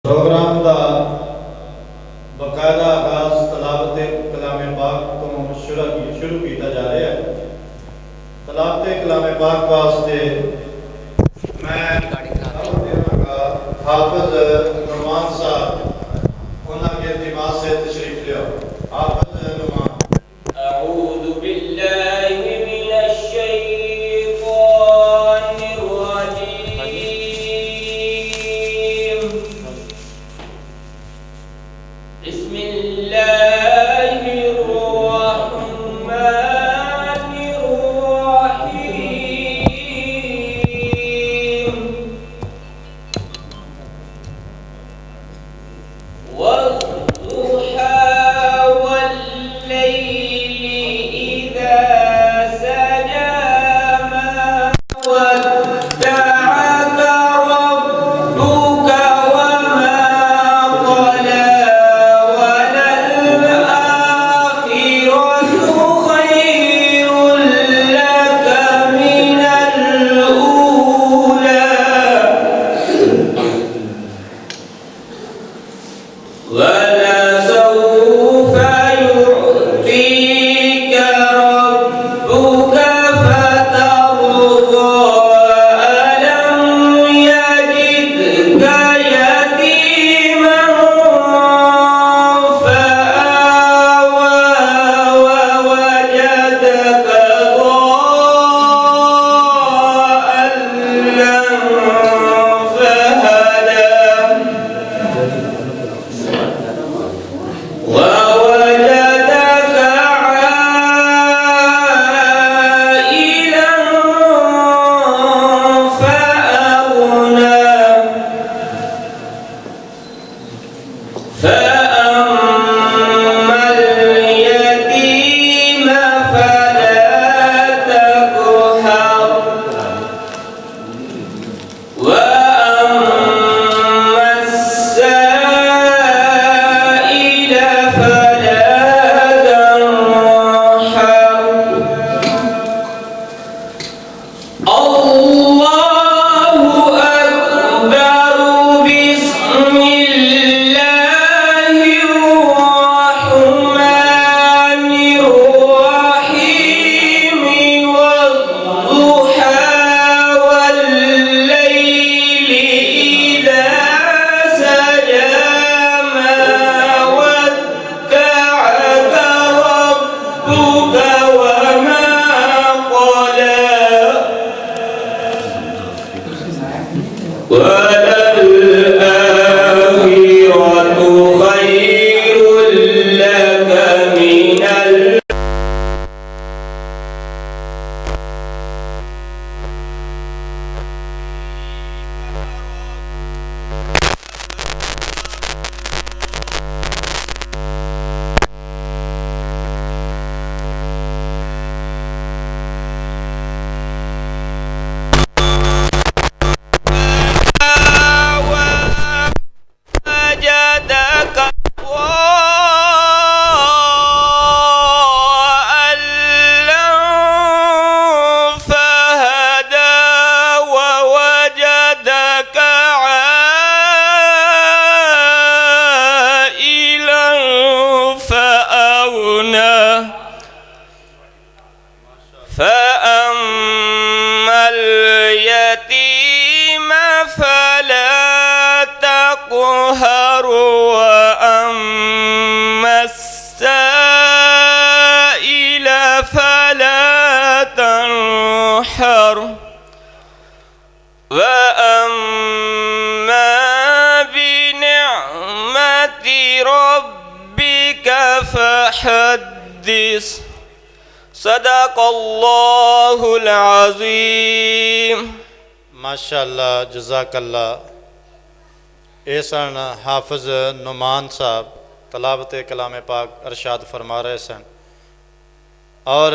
प्रोग्राम का बाकायदा आगाज तलावत कलाम पाक तो शुरू किया जा रहा है। तलावत कलाम पाक वास्ते मैं हाफिज नुमान साहब उनके दिमाग से तशरीफ लिया। हाफिज नुमान। अऊज़ु बिल्लाहि मिनश शैतानिर रजीम। बिस्मिल्लाहिर रहमानिर रहीम। वद्दुहा वल्लैलि इज़ा सजा मा वद्दअक रब्बुक वमा क़ला वलल-आखिरतु खैरुल लक मिनल ऊला वलसौफ युअतीक रब्बुक फतर्दा अलम यजिदक यतीमन फआवा ववजदक ضالًا فهدى ووجدك عائلا فأغنى فأما اليتيم فلا تقهر وأما السائل فلا تنحر الله أكبر بسم الله الرحمن الرحيم والضحى والليل إذا سجى ما ودعك ربك وما قلى وللآخرة خير لك من وجدك ضالا فهدى ووجدك عائلا فأغنى فأما اليتيم فلا تقهر وأما السائل فلا تنحر وأما بنعمة ربك فحدث صدق الله العظيم। माशाअल्लाह जज़ाकल्लाह। ये सन हाफिज नुमान साहब तलावत कलाम पाक अरशाद फरमा रहे सन और